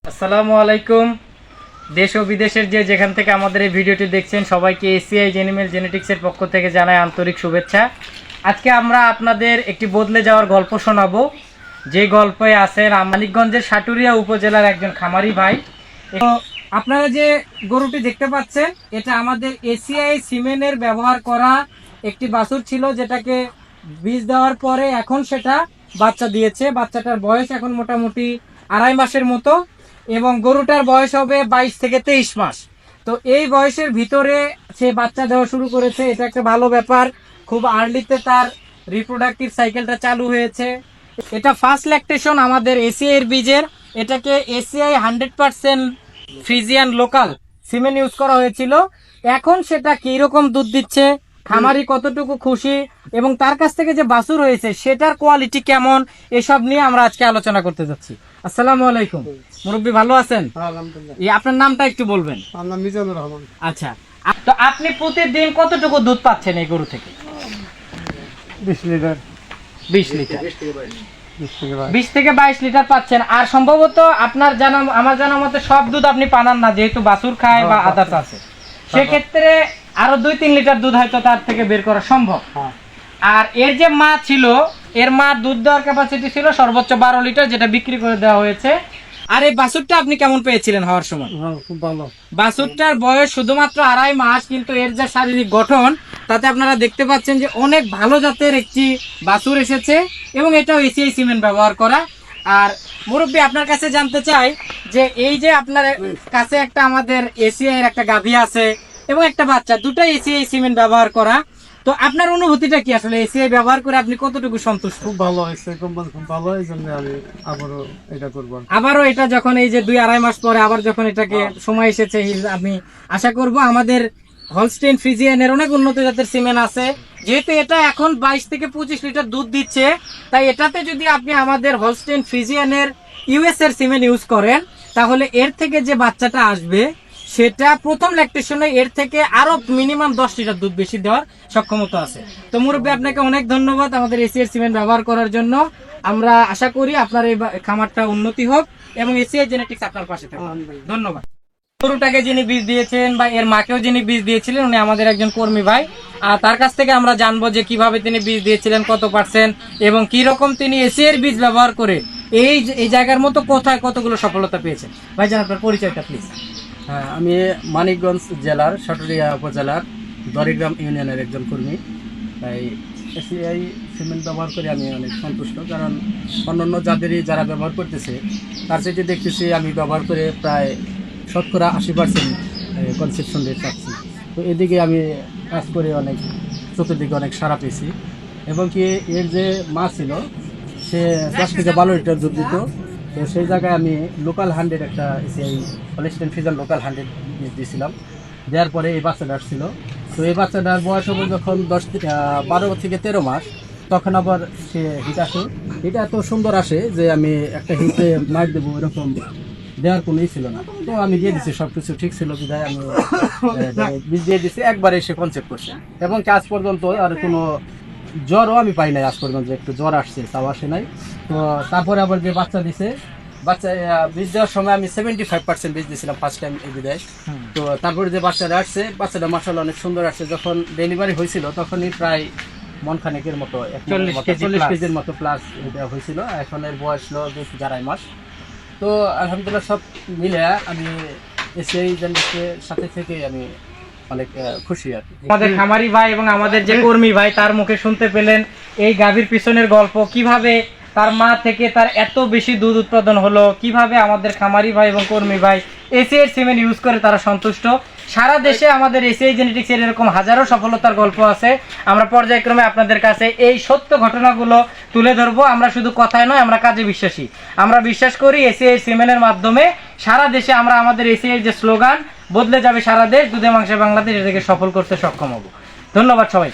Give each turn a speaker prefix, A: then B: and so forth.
A: আসসালামু আলাইকুম। দেশ ও বিদেশের যেখান থেকে আমাদের এই ভিডিওটি দেখছেন সবাইকে এসিআই জেনিমেল জেনেটিক্সের পক্ষ থেকে জানাই আন্তরিক শুভেচ্ছা। আজকে আমরা আপনাদের একটি বদলে যাওয়ার গল্প শোনাবো, যে গল্পে আছেন মানিকগঞ্জের সাটুরিয়া উপজেলার একজন খামারি ভাই। তো আপনারা যে গরুটি দেখতে পাচ্ছেন, এটা আমাদের এসিআই সিমেনের ব্যবহার করা একটি বাছুর ছিল, যেটাকে বীজ দেওয়ার পরে এখন সেটা বাচ্চা দিয়েছে। বাচ্চাটার বয়স এখন মোটামুটি 2.5 মাসের মতো এবং গরুটার বয়স হবে 22 থেকে 23 মাস। তো এই বয়সের ভিতরে সে বাচ্চা দেওয়া শুরু করেছে, এটা একটা ভালো ব্যাপার। খুব আর্লিতে তার রিপ্রোডাক্টিভ সাইকেলটা চালু হয়েছে। এটা ফার্স্ট ল্যাকটেশন আমাদের এসিআই এর বীজের। এটাকে ACI 100% Friesian local cement use করা হয়েছিল। এখন সেটা কিরকম দুধ দিচ্ছে, খামারি কতটুকু খুশি এবং তার কাছ থেকে যে বাছুর হয়েছে সেটার কোয়ালিটি কেমন, এসব নিয়ে আমরা আজকে আলোচনা করতে যাচ্ছি। আসসালামু আলাইকুম মুরব্বী, ভালো আছেন? আপনার নামটা একটু বলবেন?
B: মিজানুর রহমান।
A: আচ্ছা, তো আপনি প্রতিদিন কতটুকু দুধ পাচ্ছেন এই গরু থেকে?
B: 20 লিটার।
A: 20 লিটার, 20 থেকে 22 লিটার পাচ্ছেন। আর সম্ভবত আপনার জানা, আমার জানা মতে সব দুধ আপনি পানান না, যেহেতু বাছুর খায় বা আদার্স আছে, সেক্ষেত্রে আরো 2-3 লিটার দুধ হয়তো তার থেকে বের করা সম্ভব। আর এর যে মা ছিল, এর মা দুধ দেওয়ার ক্যাপাসিটি ছিল সর্বোচ্চ 12 লিটার, যেটা বিক্রি করে দেওয়া হয়েছে। আর এই বাছুরটা আপনি কেমন পেয়েছিলেন হওয়ার সময়?
B: খুব ভালো।
A: বাছুরটার বয়স শুধুমাত্র 2.5 মাস, কিন্তু এর যে শারীরিক গঠন তাতে আপনারা দেখতে পাচ্ছেন যে অনেক ভালো জাতের একটি বাছুর এসেছে এবং এটাও এসিআই সিমেন্ট ব্যবহার করা। আর মুরব্বী, আপনার কাছে জানতে চাই যে এই যে আপনার কাছে একটা আমাদের এসিআই এর একটা গাভী আছে এবং একটা বাচ্চা, দুটাই এসিআই সিমেন্ট ব্যবহার করা। তো আপনার অনুভূতিটা কি আসলে? এসিআই ব্যবহার করে আপনি কতটুকু সন্তুষ্ট?
B: খুব ভালো হয়েছে, কোম্পানি খুব ভালো, এই জন্য আমি আবারও এটা করবো।
A: আবারও এটা যখন এই যে 2-2.5 মাস পরে আবার যখন এটাকে সময় এসেছে, আমি আশা করব আমাদের হলস্টেইন ফ্রিজিয়ানের অনেক উন্নত জাতের সিমেন্ট আছে। যেহেতু এটা এখন 22 থেকে 25 লিটার দুধ দিচ্ছে, তাই এটাতে যদি আপনি আমাদের হলস্টেইন ফ্রিজিয়ানের ইউএস এর সিমেন্ট ইউজ করেন, তাহলে এর থেকে যে বাচ্চাটা আসবে সেটা প্রথম ল্যাকটেশনে এর থেকে আরো মিনিমাম 10 লিটার দুধ বেশি দেওয়ার সক্ষমতা আছে। তো মুরব্বী, আপনাকে অনেক ধন্যবাদ আমাদের এসিআই সিমেন্ট ব্যবহার করার জন্য। আমরা আশা করি আপনার এই খামারটা উন্নতি হোক এবং এসিআই জেনেটিক্স আপনার পাশে থাকবে। ধন্যবাদ। গরুটাকে যিনি বীজ দিয়েছেন বা এর মাকেও যিনি বীজ দিয়েছিলেন, উনি আমাদের একজন কর্মী ভাই। আর তার কাছ থেকে আমরা জানবো যে কিভাবে তিনি বীজ দিয়েছিলেন, কত পার্সেন্ট এবং কি রকম তিনি এসিআই এর বীজ ব্যবহার করে এই জায়গার মতো কোথায় কতগুলো সফলতা পেয়েছেন। ভাইজান, আপনার পরিচয়টা প্লিজ।
C: হ্যাঁ, আমি মানিকগঞ্জ জেলার সাটুরিয়া উপজেলার দরিগ্রাম ইউনিয়নের একজন কর্মী। তাই এসিআই সিমেন্ট ব্যবহার করে আমি অনেক সন্তুষ্ট, কারণ অন্যান্য যাদেরই যারা ব্যবহার করতেছে তার সাথে দেখতেছি আমি ব্যবহার করে প্রায় 80% কনসেপশন রেট পাচ্ছি। তো এদিকে আমি কাজ করে অনেক চতুর্দিকে অনেক সাড়া পেয়েছি। এবং কি এর যে মা ছিল, সে 10 থেকে 12 লিটার দুধ দিত। তো সেই জায়গায় আমি লোকাল 100 একটা এসিআই হলস্টেইন ফ্রিজিয়ান লোকাল 100 বীজ দিয়েছিলাম। দেওয়ার পরে এই বাচ্চাটা আসছিল। তো এই বাচ্চাটার বয়স হবে যখন 12 থেকে 13 মাস, তখন আবার সে হিট আসে। এটা এত সুন্দর আসে যে আমি একটা হিটে মার দেবো এরকম দেওয়ার কোনোই ছিল না। তো আমি দিয়ে দিচ্ছি, সব কিছু ঠিক ছিল বিধায় আমি বীজ দিয়ে দিচ্ছি। একবারে সে কনসেপ্ট করছে এবং আজ পর্যন্ত আর কোনো জ্বরও আমি পাই নাই। আজ পর্যন্ত একটু জ্বর আসছে, তাও আসে নাই। তো তারপরে আবার যে বাচ্চা দিছে, বাচ্চা বীজ দেওয়ার সময় আমি 75% বীজ দিয়েছিলাম ফার্স্ট টাইম এই বিদায়। তো তারপরে যে বাচ্চাটা আসছে, বাচ্চাটা মাশাআল্লাহ অনেক সুন্দর আসছে। যখন ডেলিভারি হয়েছিল তখনই প্রায় মন খানেকের মতো 40 কেজির মতো প্লাস এটা হয়েছিল। এখন এর বয়স হলো 2.5 মাস। তো আলহামদুলিল্লাহ সব মিলে আমি এসিআই জেনেটিক্সের সাথে থেকে আমি অনেক খুশি আর কি।
A: আমাদের খামারি ভাই এবং আমাদের যে কর্মী ভাই, তার মুখে শুনতে পেলেন এই গাভীর পিছনের গল্প, কিভাবে তার মা থেকে তার এত বেশি দুধ উৎপাদন হলো, কিভাবে আমাদের খামারি ভাই এবং কর্মী ভাই এসিআই সিমেন্ট ইউজ করে তারা সন্তুষ্ট। সারা দেশে আমাদের এসিআই জেনেটিক্স এর এরকম হাজারো সফলতার গল্প আছে। আমরা পর্যায়ক্রমে আপনাদের কাছে এই সত্য ঘটনাগুলো তুলে ধরবো। আমরা শুধু কথায় নয়, আমরা কাজে বিশ্বাসী। আমরা বিশ্বাস করি এসিআই সিমেন্টের মাধ্যমে সারা দেশে আমরা আমাদের এসিআই যে স্লোগান বদলে যাবে সারা দেশ, দুধে মাংসে বাংলাদেশ, এটাকে সফল করতে সক্ষম হব। ধন্যবাদ সবাই।